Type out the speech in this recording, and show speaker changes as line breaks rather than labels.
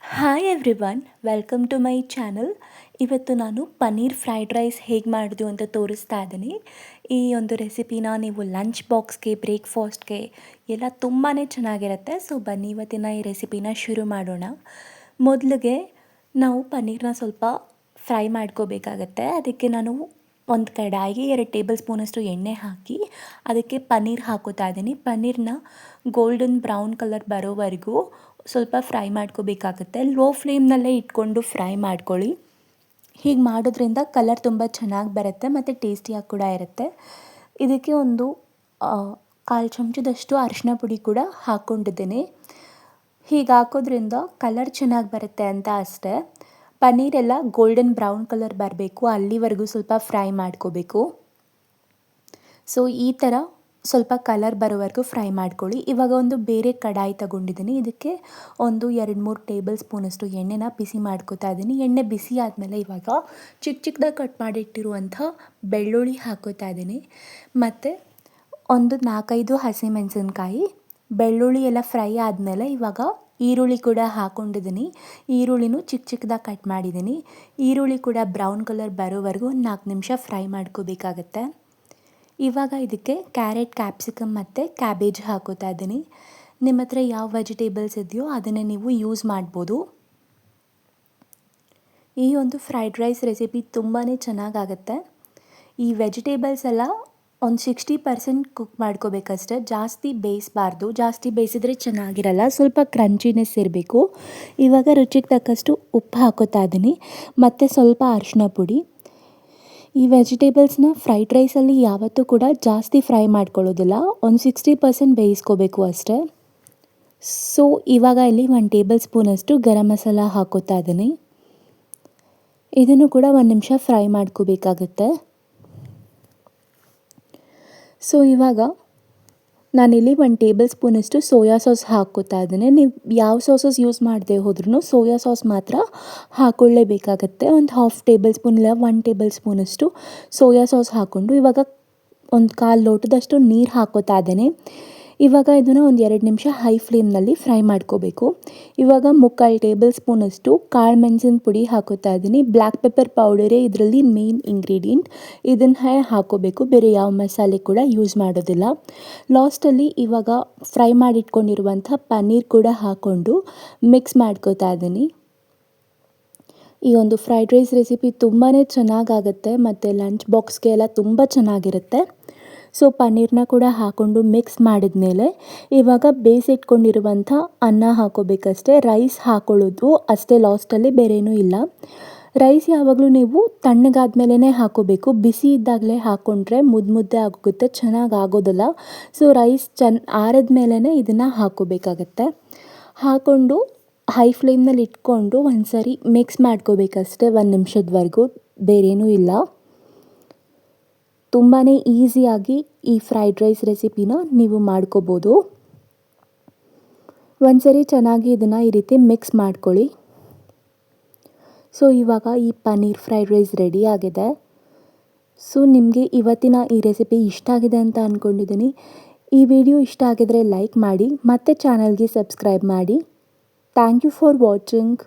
Hi everyone, welcome to my channel. ಇವತ್ತು ನಾನು paneer fried rice ಹೇಗೆ ಮಾಡೋದು ಅಂತ ತೋರಿಸ್ತಾ ಇದ್ದೀನಿ. ಈ ಒಂದು ರೆಸಿಪಿನ ನೀವು ಲಂಚ್ ಬಾಕ್ಸ್ಗೆ, ಬ್ರೇಕ್ಫಾಸ್ಟ್ಗೆ ಎಲ್ಲ ತುಂಬಾ ಚೆನ್ನಾಗಿರುತ್ತೆ. ಸೊ ಬನ್ನಿ ಇವತ್ತಿನ ಈ ರೆಸಿಪಿನ ಶುರು ಮಾಡೋಣ. ಮೊದಲಿಗೆ ನಾವು ಪನ್ನೀರನ್ನ ಸ್ವಲ್ಪ ಫ್ರೈ ಮಾಡ್ಕೋಬೇಕಾಗತ್ತೆ. ಅದಕ್ಕೆ ನಾನು ಒಂದು ಕಡಾಯಿಗೆ 2 ಟೇಬಲ್ ಸ್ಪೂನಷ್ಟು ಎಣ್ಣೆ ಹಾಕಿ ಅದಕ್ಕೆ ಪನ್ನೀರ್ ಹಾಕೋತಾ ಇದ್ದೀನಿ. ಪನ್ನೀರನ್ನ ಗೋಲ್ಡನ್ ಬ್ರೌನ್ ಕಲರ್ ಬರೋವರೆಗೂ ಸ್ವಲ್ಪ ಫ್ರೈ ಮಾಡ್ಕೋಬೇಕಾಗುತ್ತೆ. ಲೋ ಫ್ಲೇಮ್ನಲ್ಲೇ ಇಟ್ಕೊಂಡು ಫ್ರೈ ಮಾಡ್ಕೊಳ್ಳಿ. ಹೀಗೆ ಮಾಡೋದ್ರಿಂದ ಕಲರ್ ತುಂಬ ಚೆನ್ನಾಗಿ ಬರುತ್ತೆ ಮತ್ತು ಟೇಸ್ಟಿಯಾಗಿ ಕೂಡ ಇರುತ್ತೆ. ಇದಕ್ಕೆ ಒಂದು 1/4 ಚಮಚದಷ್ಟು ಅರಿಶಿನ ಪುಡಿ ಕೂಡ ಹಾಕ್ಕೊಂಡಿದ್ದೀನಿ. ಹೀಗೆ ಹಾಕೋದ್ರಿಂದ ಕಲರ್ ಚೆನ್ನಾಗಿ ಬರುತ್ತೆ ಅಂತ ಅಷ್ಟೇ. ಪನ್ನೀರೆಲ್ಲ ಗೋಲ್ಡನ್ ಬ್ರೌನ್ ಕಲರ್ ಬರಬೇಕು, ಅಲ್ಲಿವರೆಗೂ ಸ್ವಲ್ಪ ಫ್ರೈ ಮಾಡ್ಕೋಬೇಕು. ಸೊ ಈ ಥರ ಸ್ವಲ್ಪ ಕಲರ್ ಬರೋವರೆಗೂ ಫ್ರೈ ಮಾಡ್ಕೊಳ್ಳಿ. ಇವಾಗ ಒಂದು ಬೇರೆ ಕಡಾಯಿ ತಗೊಂಡಿದ್ದೀನಿ. ಇದಕ್ಕೆ ಒಂದು 2-3 ಟೇಬಲ್ ಸ್ಪೂನಷ್ಟು ಎಣ್ಣೆನ ಬಿಸಿ ಮಾಡ್ಕೋತಾ ಇದ್ದೀನಿ. ಎಣ್ಣೆ ಬಿಸಿ ಆದಮೇಲೆ ಇವಾಗ ಚಿಕ್ಕದಾಗಿ ಕಟ್ ಮಾಡಿಟ್ಟಿರುವಂಥ ಬೆಳ್ಳುಳ್ಳಿ ಹಾಕೋತಾ ಇದ್ದೀನಿ. ಮತ್ತು ಒಂದು 4-5 ಹಸಿಮೆಣಸಿನ್ಕಾಯಿ. ಬೆಳ್ಳುಳ್ಳಿ ಎಲ್ಲ ಫ್ರೈ ಆದಮೇಲೆ ಇವಾಗ ಈರುಳ್ಳಿ ಕೂಡ ಹಾಕ್ಕೊಂಡಿದ್ದೀನಿ. ಈರುಳ್ಳಿನೂ ಚಿಕ್ಕದಾಗಿ ಕಟ್ ಮಾಡಿದ್ದೀನಿ. ಈರುಳ್ಳಿ ಕೂಡ ಬ್ರೌನ್ ಕಲರ್ ಬರೋವರೆಗೂ ಒಂದು 4 ನಿಮಿಷ ಫ್ರೈ ಮಾಡ್ಕೋಬೇಕಾಗತ್ತೆ. ಇವಾಗ ಇದಕ್ಕೆ ಕ್ಯಾರೆಟ್, ಕ್ಯಾಪ್ಸಿಕಮ್ ಮತ್ತು ಕ್ಯಾಬೇಜ್ ಹಾಕೋತಾ ಇದ್ದೀನಿ. ನಿಮ್ಮ ಹತ್ರ ಯಾವ ವೆಜಿಟೇಬಲ್ಸ್ ಇದೆಯೋ ಅದನ್ನೇ ನೀವು ಯೂಸ್ ಮಾಡ್ಬೋದು. ಈ ಒಂದು ಫ್ರೈಡ್ ರೈಸ್ ರೆಸಿಪಿ ತುಂಬಾ ಚೆನ್ನಾಗಾಗತ್ತೆ. ಈ ವೆಜಿಟೇಬಲ್ಸ್ ಎಲ್ಲ ಒಂದು 60% ಕುಕ್ ಮಾಡ್ಕೋಬೇಕಷ್ಟೆ. ಜಾಸ್ತಿ ಬೇಯಿಸಬಾರ್ದು. ಜಾಸ್ತಿ ಬೇಯಿಸಿದ್ರೆ ಚೆನ್ನಾಗಿರಲ್ಲ. ಸ್ವಲ್ಪ ಕ್ರಂಚಿನೆಸ್ ಇರಬೇಕು. ಇವಾಗ ರುಚಿಗೆ ತಕ್ಕಷ್ಟು ಉಪ್ಪು ಹಾಕೋತಾ ಇದ್ದೀನಿ ಮತ್ತು ಸ್ವಲ್ಪ ಅರಿಶಿನ ಪುಡಿ. ಈ ವೆಜಿಟೇಬಲ್ಸ್ನ ಫ್ರೈಡ್ ರೈಸಲ್ಲಿ ಯಾವತ್ತೂ ಕೂಡ ಜಾಸ್ತಿ ಫ್ರೈ ಮಾಡ್ಕೊಳ್ಳೋದಿಲ್ಲ. ಒಂದು 60% ಬೇಯಿಸ್ಕೋಬೇಕು ಅಷ್ಟೇ. ಸೊ ಇವಾಗ ಇಲ್ಲಿ 1 ಟೇಬಲ್ ಸ್ಪೂನಷ್ಟು ಗರಂ ಮಸಾಲ ಹಾಕೋತಾ ಇದ್ದೀನಿ. ಇದನ್ನು ಕೂಡ 1 ನಿಮಿಷ ಫ್ರೈ ಮಾಡ್ಕೋಬೇಕಾಗತ್ತೆ. ಸೊ ಇವಾಗ ನಾನಿಲ್ಲಿ 1 ಟೇಬಲ್ ಸ್ಪೂನಷ್ಟು ಸೋಯಾ ಸಾಸ್ ಹಾಕ್ಕೋತಾ ಇದ್ದೀನಿ. ನೀವು ಯಾವ ಸಾಸಸ್ ಯೂಸ್ ಮಾಡದೆ ಹೋದ್ರೂ ಸೋಯಾ ಸಾಸ್ ಮಾತ್ರ ಹಾಕ್ಕೊಳ್ಳೇಬೇಕಾಗತ್ತೆ. ಒಂದು 1/2 ಟೇಬಲ್ ಸ್ಪೂನ್ ಇಲ್ಲ 1 ಟೇಬಲ್ ಸ್ಪೂನಷ್ಟು ಸೋಯಾ ಸಾಸ್ ಹಾಕ್ಕೊಂಡು ಇವಾಗ ಒಂದು 1/4 ಲೋಟದಷ್ಟು ನೀರು ಹಾಕ್ಕೋತಾ ಇದ್ದೀನಿ. ಇವಾಗ ಇದನ್ನು ಒಂದು 2 ನಿಮಿಷ ಹೈ ಫ್ಲೇಮ್ನಲ್ಲಿ ಫ್ರೈ ಮಾಡ್ಕೋಬೇಕು. ಇವಾಗ 3/4 ಟೇಬಲ್ ಸ್ಪೂನಷ್ಟು ಕಾಳು ಮೆಣಸಿನ ಪುಡಿ ಹಾಕೋತಾ ಇದ್ದೀನಿ. ಬ್ಲ್ಯಾಕ್ ಪೆಪ್ಪರ್ ಪೌಡರೇ ಇದರಲ್ಲಿ ಮೇನ್ ಇಂಗ್ರೀಡಿಯೆಂಟ್. ಇದನ್ನು ಹಾಕೋಬೇಕು, ಬೇರೆ ಯಾವ ಮಸಾಲೆ ಕೂಡ ಯೂಸ್ ಮಾಡೋದಿಲ್ಲ. ಲಾಸ್ಟಲ್ಲಿ ಇವಾಗ ಫ್ರೈ ಮಾಡಿಟ್ಕೊಂಡಿರುವಂಥ ಪನ್ನೀರ್ ಕೂಡ ಹಾಕ್ಕೊಂಡು ಮಿಕ್ಸ್ ಮಾಡ್ಕೋತಾ ಇದ್ದೀನಿ. ಈ ಒಂದು ಫ್ರೈಡ್ ರೈಸ್ ರೆಸಿಪಿ ತುಂಬಾ ಚೆನ್ನಾಗಾಗುತ್ತೆ ಮತ್ತು ಲಂಚ್ ಬಾಕ್ಸ್ಗೆ ಎಲ್ಲ ತುಂಬ ಚೆನ್ನಾಗಿರುತ್ತೆ. ಸೊ ಪನ್ನೀರನ್ನ ಕೂಡ ಹಾಕ್ಕೊಂಡು ಮಿಕ್ಸ್ ಮಾಡಿದ್ಮೇಲೆ ಇವಾಗ ಬೇಯಿಸಿಟ್ಕೊಂಡಿರುವಂಥ ಅನ್ನ ಹಾಕೋಬೇಕಷ್ಟೆ. ರೈಸ್ ಹಾಕ್ಕೊಳ್ಳೋದು ಅಷ್ಟೇ ಲಾಸ್ಟಲ್ಲಿ, ಬೇರೇನೂ ಇಲ್ಲ. ರೈಸ್ ಯಾವಾಗಲೂ ನೀವು ತಣ್ಣಗಾದ್ಮೇಲೆ ಹಾಕೋಬೇಕು. ಬಿಸಿ ಇದ್ದಾಗಲೇ ಹಾಕ್ಕೊಂಡ್ರೆ ಮುದ್ದೆ ಆಗೋಗುತ್ತೆ, ಚೆನ್ನಾಗಿ ಆಗೋದಿಲ್ಲ. ಸೊ ರೈಸ್ ಆರಿದ್ಮೇಲೆ ಇದನ್ನು ಹಾಕ್ಕೋಬೇಕಾಗತ್ತೆ. ಹಾಕ್ಕೊಂಡು ಹೈ ಫ್ಲೇಮ್ನಲ್ಲಿ ಇಟ್ಕೊಂಡು ಒಂದು ಸರಿ ಮಿಕ್ಸ್ ಮಾಡ್ಕೋಬೇಕಷ್ಟೆ 1 ನಿಮಿಷದವರೆಗೂ, ಬೇರೇನೂ ಇಲ್ಲ. ತುಂಬಾ ಈಸಿಯಾಗಿ ಈ ಫ್ರೈಡ್ ರೈಸ್ ರೆಸಿಪಿನ ನೀವು ಮಾಡ್ಕೋಬೋದು. ಒಂದು ಸರಿ ಚೆನ್ನಾಗಿ ಇದನ್ನು ಈ ರೀತಿ ಮಿಕ್ಸ್ ಮಾಡ್ಕೊಳ್ಳಿ. ಸೊ ಇವಾಗ ಈ ಪನ್ನೀರ್ ಫ್ರೈಡ್ ರೈಸ್ ರೆಡಿ ಆಗಿದೆ. ಸೊ ನಿಮಗೆ ಇವತ್ತಿನ ಈ ರೆಸಿಪಿ ಇಷ್ಟ ಆಗಿದೆ ಅಂತ ಅಂದ್ಕೊಂಡಿದ್ದೀನಿ. ಈ ವಿಡಿಯೋ ಇಷ್ಟ ಆಗಿದರೆ ಲೈಕ್ ಮಾಡಿ ಮತ್ತು ಚಾನಲ್ಗೆ ಸಬ್ಸ್ಕ್ರೈಬ್ ಮಾಡಿ. Thank you for watching.